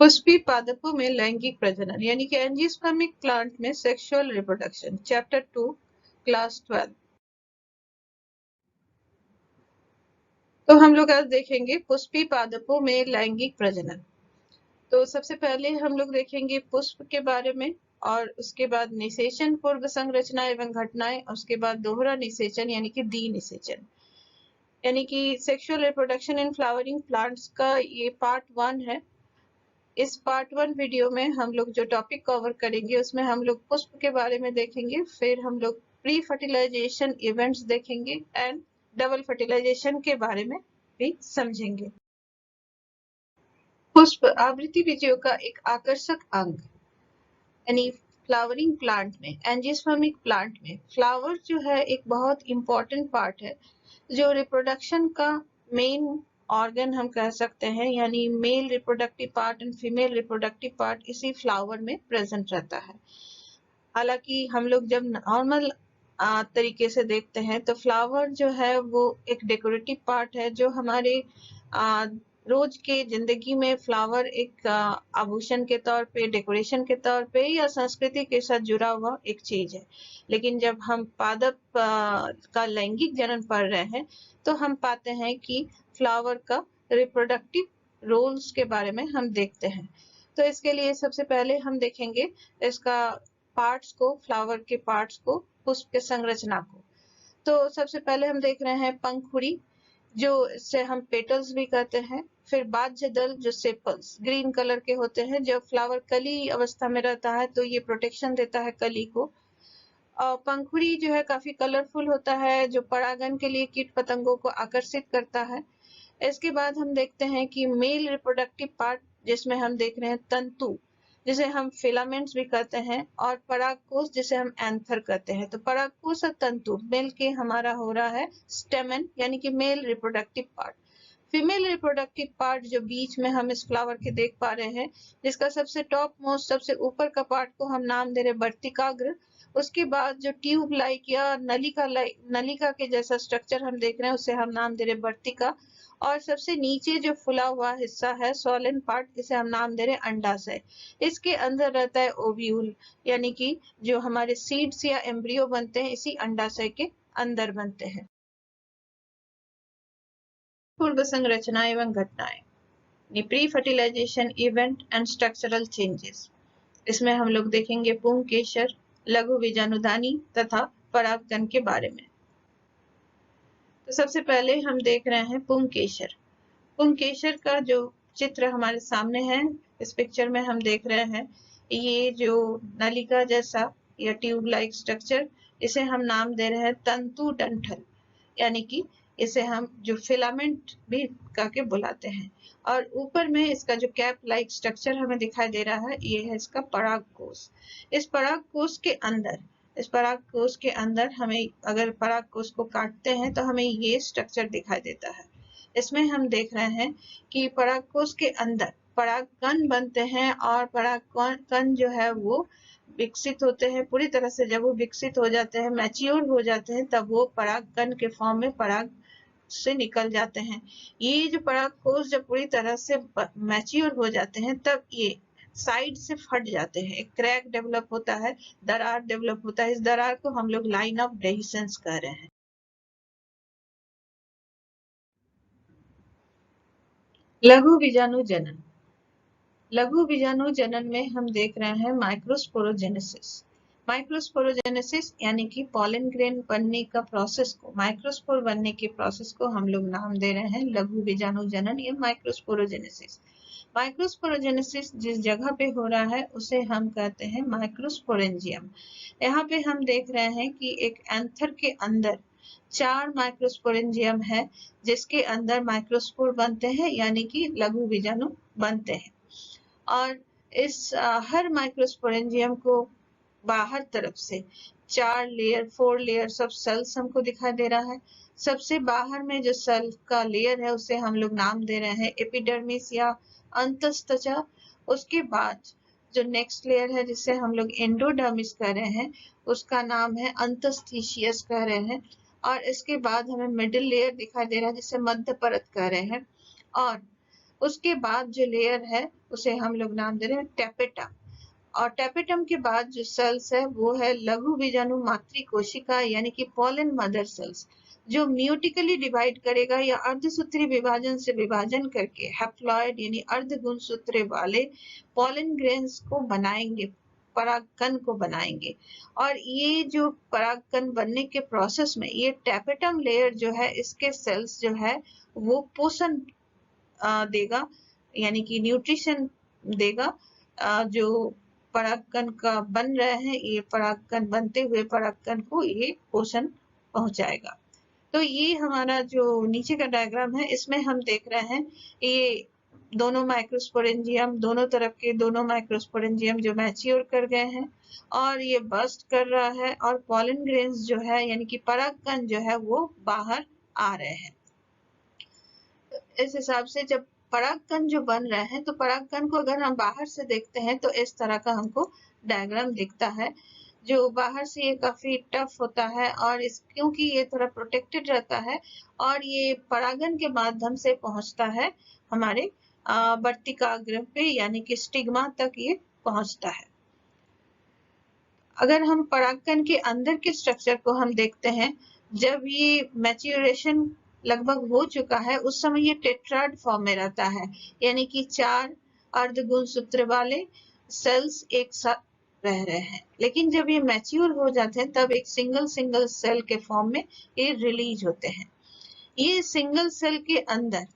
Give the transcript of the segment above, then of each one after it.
पुष्पी पादपों में लैंगिक प्रजनन यानी कि एंजियोस्पर्मिक प्लांट में सेक्सुअल रिप्रोडक्शन, चैप्टर 2, क्लास 12। तो हम लोग आज देखेंगे पुष्पी पादपों में लैंगिक प्रजनन। तो सबसे पहले हम लोग देखेंगे पुष्प के बारे में, और उसके बाद निषेचन पूर्व संरचना एवं घटनाएं, उसके बाद दोहरा निषेचन यानी कि डी निषेचन यानी कि sexual reproduction in flowering plants का ये पार्ट 1 है। इस पार्ट 1 वीडियो में हम लोग जो टॉपिक कवर करेंगे उसमें हम लोग पुष्प के बारे में देखेंगे, फिर हम लोग प्री फर्टिलाइजेशन इवेंट्स देखेंगे एंड डबल फर्टिलाइजेशन के बारे में भी समझेंगे। पुष्प आवृत्ति बीजों का एक आकर्षक अंग यानी फ्लावरिंग प्लांट में, एंजियोस्पर्मिक प्लांट में फ्लावर जो है एक बहुत इंपॉर्टेंट पार्ट है, जो रिप्रोडक्शन का मेन ऑर्गन हम कह सकते हैं, यानी male reproductive part and female reproductive part इसी फ्लावर में प्रेजेंट रहता है। हालांकि हम लोग जब नॉर्मल तरीके से देखते हैं तो फ्लावर जो है वो एक डेकोरेटिव पार्ट है, जो हमारे रोज के जिंदगी में फ्लावर एक आभूषण के तौर पे, डेकोरेशन के तौर पे या संस्कृति के साथ जुड़ा हुआ एक चीज है। लेकिन जब हम पादप का लैंगिक जनन पढ़ रहे हैं तो हम पाते हैं कि फ्लावर का रिप्रोडक्टिव रोल्स के बारे में हम देखते हैं। तो इसके लिए सबसे पहले हम देखेंगे इसका पार्ट्स को, फ्लावर के पार्ट्स को, पुष्प के संरचना को। तो सबसे पहले हम देख रहे हैं पंखुड़ी, जो इससे हम पेटल्स भी कहते हैं। फिर बाह्य दल जो सेपल्स ग्रीन कलर के होते हैं, जब फ्लावर कली अवस्था में रहता है तो ये प्रोटेक्शन देता है कली को। और पंखुड़ी जो है काफी कलरफुल होता है, जो परागन के लिए कीट पतंगों को आकर्षित करता है। इसके बाद हम देखते हैं कि मेल रिप्रोडक्टिव पार्ट, जिसमें हम देख रहे हैं तंतु, जिसे हम फिलामेंट्स भी कहते हैं, और परागकोश जिसे हम एंथर कहते हैं। तो परागकोश और तंतु मिल के हमारा हो रहा है स्टेमन यानी कि male reproductive part. Female reproductive part जो बीच में हम इस फ्लावर के देख पा रहे हैं, जिसका सबसे टॉप मोस्ट, सबसे ऊपर का पार्ट को हम नाम दे रहे हैं वर्तिकाग्र। उसके बाद जो ट्यूब लाइक या नलिका के जैसा स्ट्रक्चर हम देख रहे हैं उसे हम नाम दे रहे हैं वर्तिका। और सबसे नीचे जो फुला हुआ हिस्सा है सोलन पार्ट, इसे हम नाम दे रहे हैं अंडाशय। इसके अंदर रहता है ओव्यूल, यानी कि जो हमारे सीड्स या एम्ब्रियो बनते हैं इसी अंडाशय के अंदर बनते हैं। पूर्व संरचना एवं घटनाएं, pre fertilization event and structural changes. इसमें हम लोग देखेंगे पुंकेसर, लघु बीजाणुधानी तथा परागकण के बारे में। तो सबसे पहले हम देख रहे हैं पुंकेसर। पुंकेसर का जो चित्र हमारे सामने है, इस पिक्चर में हम देख रहे हैं ये जो नलिका जैसा या ट्यूब लाइक स्ट्रक्चर, इसे हम नाम दे रहे हैं तंतु डंठल, यानी कि इसे हम जो फिलामेंट भी कह के बुलाते हैं। और ऊपर में इसका जो कैप लाइक स्ट्रक्चर हमें दिखाई दे रहा है, ये है इसका परागकोश। इस परागकोश के अंदर हमें, अगर परागकोश को काटते हैं तो हमें ये स्ट्रक्चर दिखाई देता है। इसमें हम देख रहे हैं कि परागकोश के अंदर परागकण बनते हैं, और परागकण जो है वो विकसित होते हैं पूरी तरह से। जब वो विकसित हो जाते हैं, मैच्योर हो जाते हैं, तब वो परागकण के फॉर्म में पराग से निकल जाते हैं। ये जो परागकोश जब पूरी तरह से मैच्योर हो जाते हैं, तब ये साइड से फट जाते हैं, एक क्रैक डेवलप होता है, दरार डेवलप होता है। इस दरार को हम लोग लाइन ऑफ डेहिसेंस कह रहे हैं। लघु बीजाणु जनन। लघु बीजाणु जनन में हम देख रहे हैं माइक्रोस्पोरोजेनेसिस। माइक्रोस्पोरोजेनेसिस यानी कि पॉलन ग्रेन बनने का प्रोसेस को, माइक्रोस्पोर बनने के प्रोसेस को हम लोग नाम दे रहे हैं लघु बीजाणु जनन या माइक्रोस्पोरोजेनेसिस। माइक्रोस्पोरोजेनेसिस जिस जगह पे हो रहा है उसे हम कहते हैं माइक्रोस्पोरेंजियम। यहाँ पे हम देख रहे हैं कि एक एंथर के अंदर 4 माइक्रोस्पोरेंजियम है, जिसके अंदर माइक्रोस्पोर बनते हैं यानी कि लघु बीजाणु बनते हैं। और इस हर माइक्रोस्पोरेंजियम को बाहर तरफ से 4 लेयर्स ऑफ सेल्स हमको दिखाई दे रहा है। सबसे बाहर में जो सेल का लेयर है उसे हम लोग नाम दे रहे हैं एपिडर्मिस या अंतस्त्वचा। उसके बाद जो नेक्स्ट लेयर है जिसे हम लोग एंडोडर्मिस कह रहे हैं, उसका नाम है अंतस्थिशियस कह रहे हैं। और इसके बाद हमें मिडिल लेयर दिखाई दे रहा है जिसे मध्य परत कह रहे हैं। और उसके बाद जो लेयर है उसे हम लोग नाम दे रहे हैं टेपेटम। और टेपेटम के बाद जो सेल्स है वो है लघु बीजाणु मातृ कोशिका यानी कि पॉलन मदर सेल्स, जो म्यूटिकली डिवाइड करेगा या अर्धसूत्री विभाजन से विभाजन करके हैप्लॉइड यानी अर्धगुणसूत्र वाले पॉलन ग्रेन्स को बनाएंगे, परागकण को बनाएंगे। और ये जो परागकण बनने के प्रोसेस में ये टेपेटम लेयर जो है इसके सेल्स जो है वो पोषण देगा यानी कि न्यूट्रिशन देगा। जो परागकण का बन रहे हैं ये परागकण बनते हुए परागकण को ये पोषण पहुंचाएगा। तो ये हमारा जो नीचे का डायग्राम है इसमें हम देख रहे हैं ये दोनों माइक्रोस्पोरेंजियम, दोनों तरफ के दोनों माइक्रोस्पोरेंजियम जो मैच्योर कर गए हैं और ये बस्ट कर रहा है और पॉलन ग्रेन्स जो है यानी कि परागकण जो है वो बाहर आ रहे हैं। इस हिसाब से जब परागकण जो बन रहे हैं तो परागकण को अगर हम बाहर से देखते हैं तो इस तरह का हमको डायग्राम दिखता है। जो बाहर से ये काफी टफ होता है और इस क्योंकि ये थोड़ा प्रोटेक्टेड रहता है और ये परागन के माध्यम से पहुंचता है हमारे वर्तिकाग्र पे यानी कि स्टिग्मा तक ये पहुंचता है। अगर हम परागकण के अंदर के स्ट्रक्चर को हम देखते हैं, जब ये मैच्योरेशन लगभग हो चुका है उस समय ये टेट्राड फॉर्म में रहता है यानी कि 4 अर्धगुणसूत्र वाले सेल्स एक साथ रह रहे हैं। लेकिन जब ये मैच्योर हो जाते हैं तब एक सिंगल सेल के फॉर्म में ये रिलीज होते हैं। ये सिंगल सेल के अंदर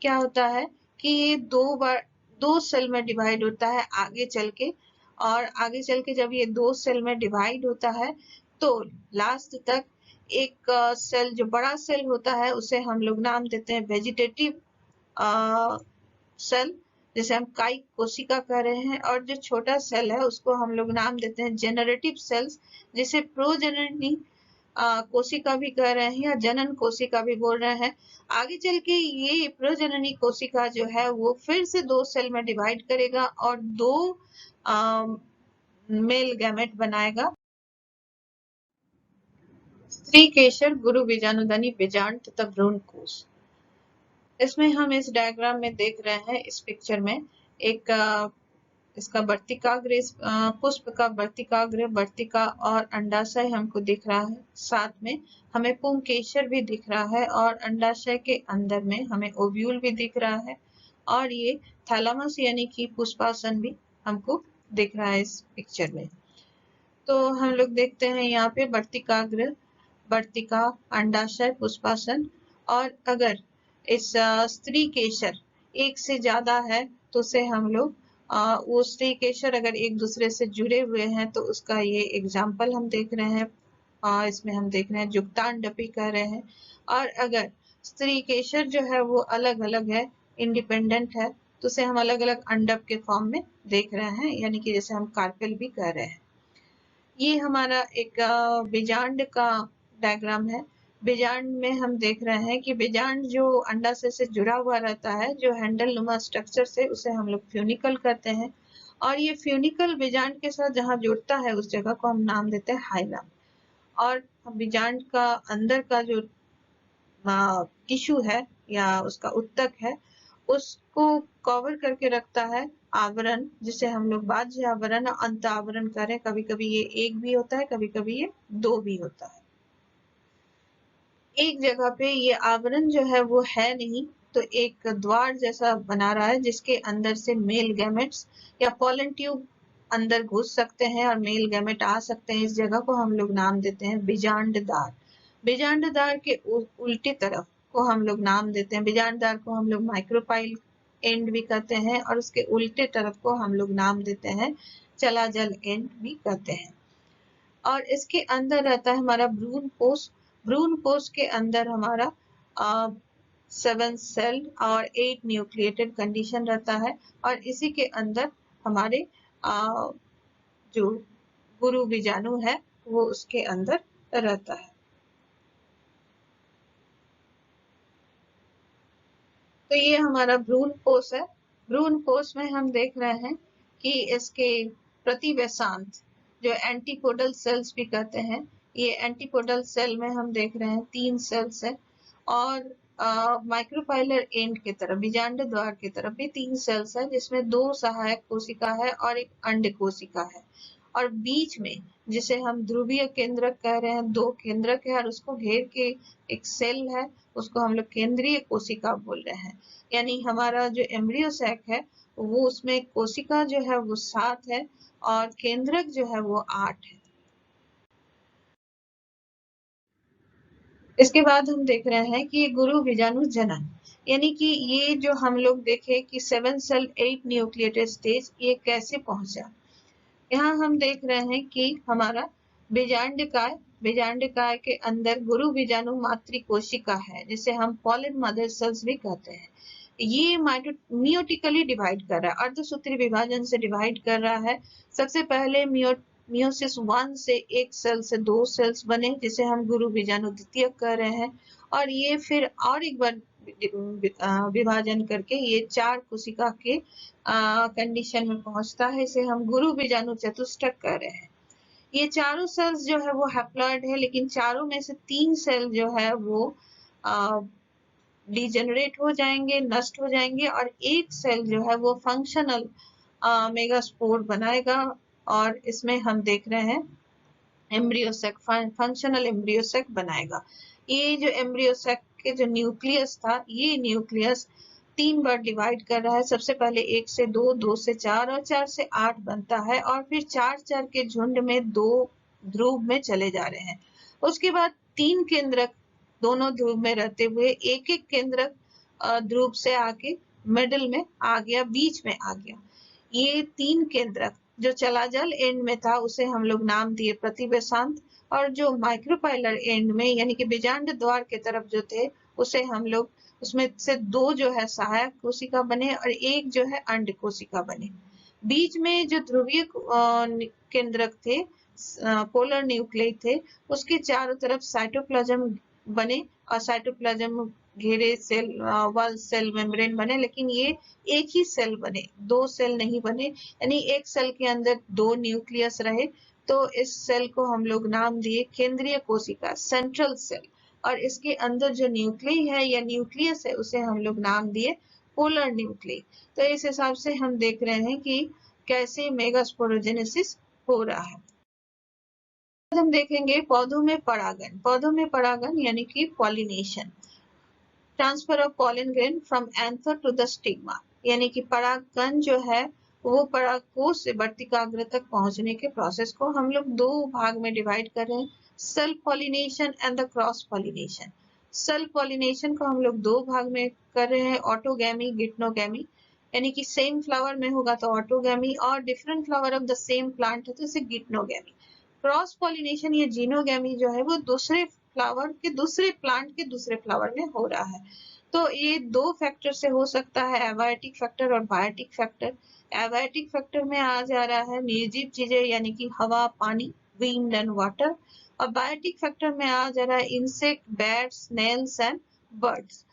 क्या होता है कि ये दो सेल में डिवाइड होता है आगे चल के, और आगे चल के जब ये 2 सेल में डिवाइड होता है तो लास्ट तक एक सेल जो बड़ा सेल होता है उसे हम लोग नाम देते हैं वेजिटेटिव सेल, जैसे हम कायिक कोशिका कह रहे हैं, और जो छोटा सेल है उसको हम लोग नाम देते हैं जेनरेटिव सेल्स, जिसे प्रोजेननी कोशिका भी कह रहे हैं या जनन कोशिका भी बोल रहे हैं। आगे चल के ये प्रोजननी कोशिका जो है वो फिर से 2 सेल में डिवाइड करेगा और 2 मेल गैमेट बनाएगा, स्त्री केशर, गुरु बीजाणुधनी, बीजांड तथा भ्रूण कोश। इसमें हम इस डायग्राम में देख रहे हैं इस पिक्चर में एक इसका वर्तिकाग्र, पुष्प का वर्तिका और अंडाशय हमको दिख रहा है। साथ में हमें पुंकेसर भी दिख रहा है और अंडाशय के अंदर में हमें ओव्यूल भी दिख रहा है और ये थैलेमस यानी कि पुष्पासन भी हमको दिख रहा है इस पिक्चर में। तो हम लोग देखते हैं यहाँ पे वर्तिकाग्र, वर्तिका, अंडाशय, पुष्पासन, और अगर इस स्त्री केशर एक से ज्यादा है तो उसे हम लोग वो स्त्री केशर अगर एक दूसरे से जुड़े हुए हैं तो उसका ये एग्जाम्पल हम देख रहे हैं। इसमें हम देख रहे हैं जुक्तांडपी कह रहे हैं। और अगर स्त्री केशर जो है वो अलग अलग है, इंडिपेंडेंट है, तो उसे हम अलग अलग अंडप के फॉर्म में देख रहे हैं, यानी कि जैसे हम कार्पेल भी कह रहे हैं। ये हमारा एक बीजांड का डायग्राम है। बीजांड में हम देख रहे हैं कि बीजांड जो अंडाशय से जुड़ा हुआ रहता है, जो हैंडल नुमा स्ट्रक्चर से, उसे हम लोग फ्यूनिकल कहते हैं। और ये फ्यूनिकल बीजांड के साथ जहाँ जुड़ता है उस जगह को हम नाम देते हैं हाइलम। और बीजांड का अंदर का जो टिश्यू है या उसका उत्तक है उसको कवर करके रखता है आवरण, जिसे हम लोग बाह्य आवरण, अंत आवरण करें। कभी कभी ये एक भी होता है, कभी कभी ये 2 भी होता है। एक जगह पे ये आवरण जो है वो है नहीं, तो एक द्वार जैसा बना रहा है जिसके अंदर से मेल गैमेट्स या पॉलन ट्यूब अंदर घुस सकते हैं और मेल गैमेट आ सकते हैं। इस जगह को हम लोग नाम देते हैं बीजांडदार। बीजांडदार के उल्टी तरफ को हम लोग नाम देते हैं, बीजांडदार को हम लोग माइक्रोपाइल एंड भी कहते हैं और उसके उल्टे तरफ को हम लोग नाम देते हैं चलाजल एंड भी कहते हैं। और इसके अंदर रहता है हमारा भ्रूण कोश। भ्रूण कोश के अंदर हमारा 7 सेल और 8 न्यूक्लिएटेड कंडीशन रहता है और इसी के अंदर हमारे जो गुरु बीजाणु है वो उसके अंदर रहता है। तो ये हमारा भ्रूण कोश है। भ्रूण कोश में हम देख रहे हैं कि इसके प्रतिवैशांत जो एंटीपोडल सेल्स भी कहते हैं, ये एंटीपोडल सेल में हम देख रहे हैं 3 सेल्स है और माइक्रोपाइलर एंड की तरफ, बीजांड द्वार की तरफ भी 3 सेल्स है, जिसमें 2 सहायक कोशिका है और एक अंड कोशिका है। और बीच में जिसे हम ध्रुवीय केंद्रक कह रहे हैं, 2 केंद्रक है और उसको घेर के एक सेल है, उसको हम लोग केंद्रीय कोशिका बोल रहे हैं। यानी हमारा जो एम्ब्रियो सैक है वो, उसमें कोशिका जो है वो 7 है और केंद्रक जो है वो 8 है। इसके बाद हम देख रहे हैं कि गुरु बीजाणु जनन, यानी कि ये जो हम लोग देखे कि 7 सेल 8 न्यूक्लिएटेड स्टेज, ये कैसे पहुंचा। यहाँ हम देख रहे हैं कि हमारा बीजांडकाय के अंदर गुरु बीजाणु मातृ कोशिका है, जिसे हम पॉलिन मदर सेल्स भी कहते हैं। ये मियोटिकली डिवाइड कर रहा है, अर्धसूत्री विभाजन से डिवाइड कर रहा है। सबसे पहले मियोसिस 1 से एक सेल से 2 सेल्स बने, जिसे हम गुरु बीजाणु द्वितीयक कह रहे हैं। और ये फिर और एक बार विभाजन करके ये 4 कोशिका के कंडीशन में पहुंचता है, इसे हम गुरु बीजाणु चतुष्टक कह रहे हैं। ये चारों सेल्स जो है वो हैप्लॉइड है, लेकिन चारों में से 3 सेल जो है वो डिजेनरेट हो जाएंगे, नष्ट हो जाएंगे, और एक सेल जो है वो फंक्शनल मेगास्पोर बनाएगा। और इसमें हम देख रहे हैं एम्ब्रियोसेक, फंक्शनल एम्ब्रियोसेक बनाएगा। ये जो एम्ब्रियोसेक के जो न्यूक्लियस था, ये न्यूक्लियस 3 बार डिवाइड कर रहा है। सबसे पहले 1 से 2, 2 से 4 और 4 से 8 बनता है, और फिर 4 के झुंड में 2 ध्रुव में चले जा रहे हैं। उसके बाद 3 केंद्रक दोनों ध्रुव में रहते हुए एक एक केंद्रक ध्रुव से आके मिडिल में आ गया, बीच में आ गया। ये 3 केंद्रक जो चलाजल एंड में था उसे हम लोग नाम दिए प्रतिवेशांत, और जो माइक्रोपाइलर एंड में यानी कि बीजांड द्वार के तरफ जो थे उसे हम लोग, उसमें से 2 जो है सहायक कोशिका बने और एक जो है अंड कोशिका बने। बीच में जो ध्रुवीय केंद्रक थे, पोलर न्यूक्लियस थे, उसके चारों तरफ साइटोप्लाज्म बने और साइटोप्लाज्म घेरे सेल वॉल सेल मेम्ब्रेन बने, लेकिन ये एक ही सेल बने, 2 सेल नहीं बने। यानी एक सेल के अंदर 2 न्यूक्लियस रहे, तो इस सेल को हम लोग नाम दिए केंद्रीय कोशिका, सेंट्रल सेल। और इसके अंदर जो न्यूक्लियस है या न्यूक्लियस है उसे हम लोग नाम दिए पोलर न्यूक्लियस। तो इस हिसाब से हम देख रहे हैं कि कैसे मेगास्पोरोजेनेसिस हो रहा है। हम देखेंगे पौधों में परागन। पौधों में परागन यानी कि pollination, transfer of pollen grain from anther to the stigma, यानी कि परागकण जो है वो परागकोश से वर्तिकाग्र तक पहुंचने के प्रोसेस को हम लोग 2 भाग में डिवाइड कर रहे हैं, self pollination and the cross pollination. Self pollination को हम लोग 2 भाग में कर रहे हैं, ऑटोगैमी, गिटनोगैमी। यानी कि सेम फ्लावर में होगा तो ऑटोगैमी, और different flower of the same plant है तो इसे गिटनोगैमी। क्रॉस पॉलिनेशन या जीनोगैमी जो है वो दूसरे फ्लावर के दूसरे प्लांट के दूसरे फ्लावर में हो रहा है। तो ये 2 फैक्टर से हो सकता है, एबायोटिक फैक्टर और बायोटिक फैक्टर। एबायोटिक फैक्टर में आ जा रहा है निर्जीव चीजें यानी कि हवा, पानी, विंड एंड वाटर, और बायोटिक फैक्टर में आ जा रहा है insect, bats, snails and birds.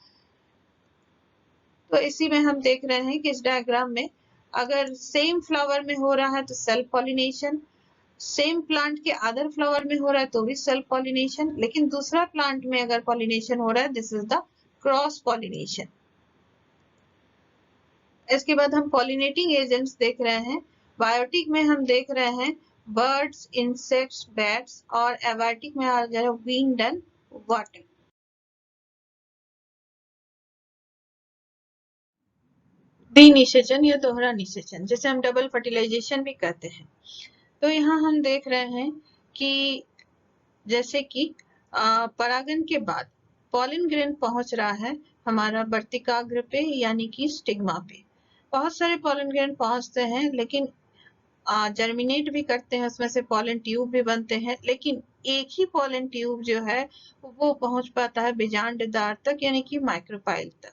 तो इसी में हम देख रहे हैं कि इस डायग्राम में अगर सेम फ्लावर में हो रहा है तो सेल्फ पॉलिनेशन, सेम प्लांट के अदर फ्लावर में हो रहा है तो भी सेल्फ पॉलिनेशन, लेकिन दूसरा प्लांट में अगर पॉलिनेशन हो रहा है, this is the cross pollination. इसके बाद हम पॉलिनेटिंग एजेंट्स देख रहे हैं। बायोटिक में हम देख रहे हैं बर्ड्स, इंसेक्ट्स, बैट्स, और एबायोटिक में आ जा रहा है विंड एंड वाटर। द्विनिषेचन या दोहरा निषेचन, जिसे हम डबल फर्टिलाइजेशन भी कहते हैं। तो यहाँ हम देख रहे हैं कि जैसे कि परागन के बाद पॉलन ग्रेन पहुंच रहा है हमारा वर्तिकाग्र पे यानी कि स्टिग्मा पे। बहुत सारे पॉलन ग्रेन पहुंचते हैं, लेकिन जर्मिनेट भी करते हैं, उसमें से पॉलन ट्यूब भी बनते हैं, लेकिन एक ही पॉलन ट्यूब जो है वो पहुंच पाता है बीजांड द्वार तक यानी कि माइक्रोपाइल तक।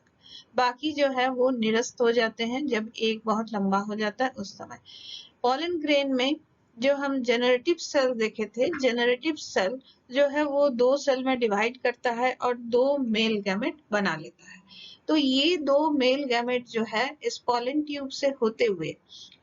बाकी जो है वो निरस्त हो जाते हैं जब एक बहुत लंबा हो जाता है उस समय। पॉलन ग्रेन में जो हम जेनरेटिव सेल देखे थे, जेनरेटिव सेल जो है वो 2 सेल में डिवाइड करता है और 2 मेल गैमेट बना लेता है। तो ये 2 मेल गैमेट जो है इस पॉलन ट्यूब से होते हुए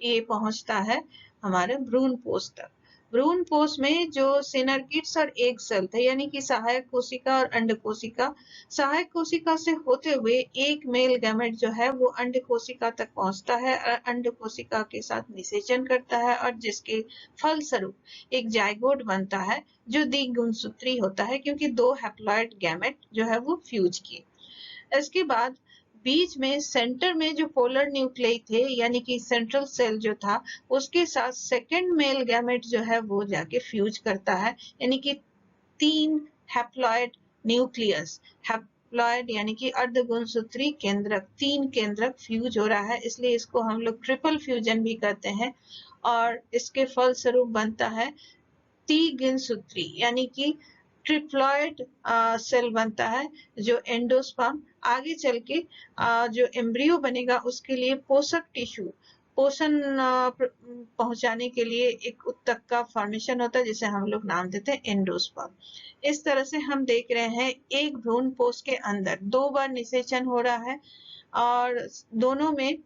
ये पहुंचता है हमारे भ्रूण पोष तक। भ्रूण कोश में जो सिनर्गिड्स और एग सेल थे, यानी कि सहायक कोशिका और अंड कोशिका, सहायक कोशिका से होते हुए एक मेल गैमेट जो है वो अंड कोशिका तक पहुंचता है और अंड कोशिका के साथ निषेचन करता है, और जिसके फलस्वरूप एक जाइगोट बनता है जो द्विगुणसूत्री होता है, क्योंकि दो हैप्लॉइड गैमेट जो है वो फ्यूज किए। इसके बाद बीच में सेंटर में जो पोलर न्यूक्लियस थे, यानी कि सेंट्रल सेल जो था, उसके साथ सेकंड मेल गैमेट जो है वो जाके फ्यूज करता है, यानी कि 3 हैप्लॉइड न्यूक्लियस, हैप्लॉइड यानी कि अर्धगुणसूत्री केंद्रक, 3 केंद्रक फ्यूज हो रहा है, इसलिए इसको हम लोग ट्रिपल फ्यूजन भी कहते हैं। और इसके फलस्वरूप बनता है त्रिगुणसूत्री, यानी कि ट्रिप्लॉइड सेल बनता है, जो एंडोस्पर्म आगे चल के जो एम्ब्रियो बनेगा उसके लिए पोषक टिश्यू, पोषण पहुंचाने के लिए एक उत्तक का फॉर्मेशन होता है, जिसे हम लोग नाम देते हैं एंडोस्पर्म। इस तरह से हम देख रहे हैं एक भ्रूण कोश के अंदर 2 बार निषेचन हो रहा है, और दोनों में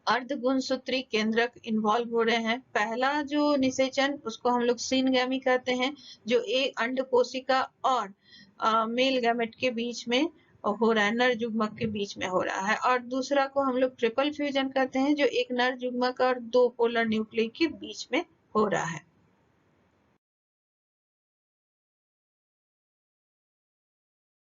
अर्धगुणसूत्री केंद्रक इन्वॉल्व हो रहे हैं। पहला जो निषेचन उसको हम लोग सीनगैमी कहते हैं, जो एक अंड कोशिका और मेल गैमेट के बीच में हो रहा है, नर युग्मक के बीच में हो रहा है। और दूसरा को हम लोग ट्रिपल फ्यूजन कहते हैं, जो एक नर युग्मक और 2 पोलर न्यूक्लियस के बीच में हो रहा है।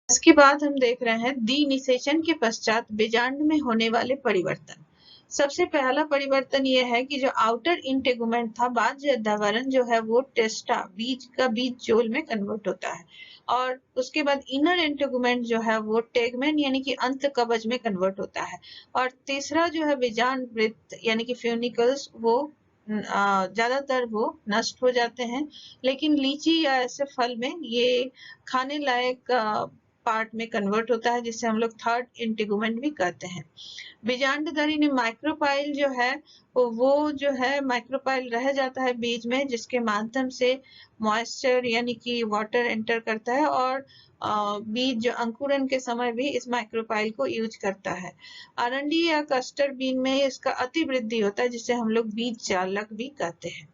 इसके बाद हम देख रहे हैं द्विनिषेचन के पश्चात बीजांड में होने वाले परिवर्तन। सबसे पहला परिवर्तन यह है कि जो आउटर इंटेगुमेंट था, बाह्य अध्यावरण जो है वो टेस्टा, बीज का बीज जोल में कन्वर्ट होता है, और उसके बाद इनर इंटेगुमेंट जो है वो टेगमेन यानी कि अंत कवच में कन्वर्ट होता है। और तीसरा जो है बीजांड वृत्त यानी कि फ्यूनिकल्स, वो ज्यादातर वो नष्ट हो जाते हैं, लेकिन लीची या ऐसे फल में ये खाने लायक पार्ट में कन्वर्ट होता है, जिसे हम लोग थर्ड इंटेगुमेंट भी कहते हैं। बीजांडधारी ने माइक्रोपाइल जो है वो जो है माइक्रोपाइल रह जाता है बीज में, जिसके माध्यम से मॉइस्चर यानी कि वाटर एंटर करता है, और बीज जो अंकुरन के समय भी इस माइक्रोपाइल को यूज करता है। अरंडी या कस्टर्ड बीन में इसका अति वृद्धि होता है, जिसे हम लोग बीज चालक भी कहते हैं।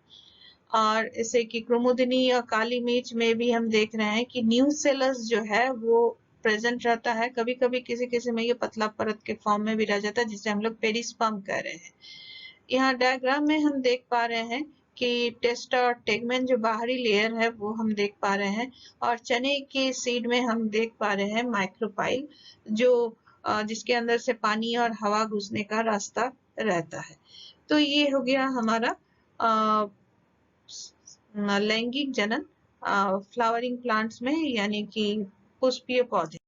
और जैसे कि क्रोमोदिनी या काली मिर्च में भी हम देख रहे हैं कि न्यूसेलस जो है वो प्रेजेंट रहता है, कभी कभी किसी किसी में ये पतला परत के फॉर्म में भी रह जाता है, जिसे हम लोग पेरिस्पर्म कह रहे हैं। यहाँ डायग्राम में हम देख पा रहे हैं कि टेस्टा और टेगमेन जो बाहरी लेयर है वो हम देख पा रहे हैं, और चने के सीड में हम देख पा रहे हैं माइक्रोपाइल, जो जिसके अंदर से पानी और हवा घुसने का रास्ता रहता है। तो ये हो गया हमारा लैंगिक जनन फ्लावरिंग प्लांट्स में, यानी कि पुष्पीय पौधे।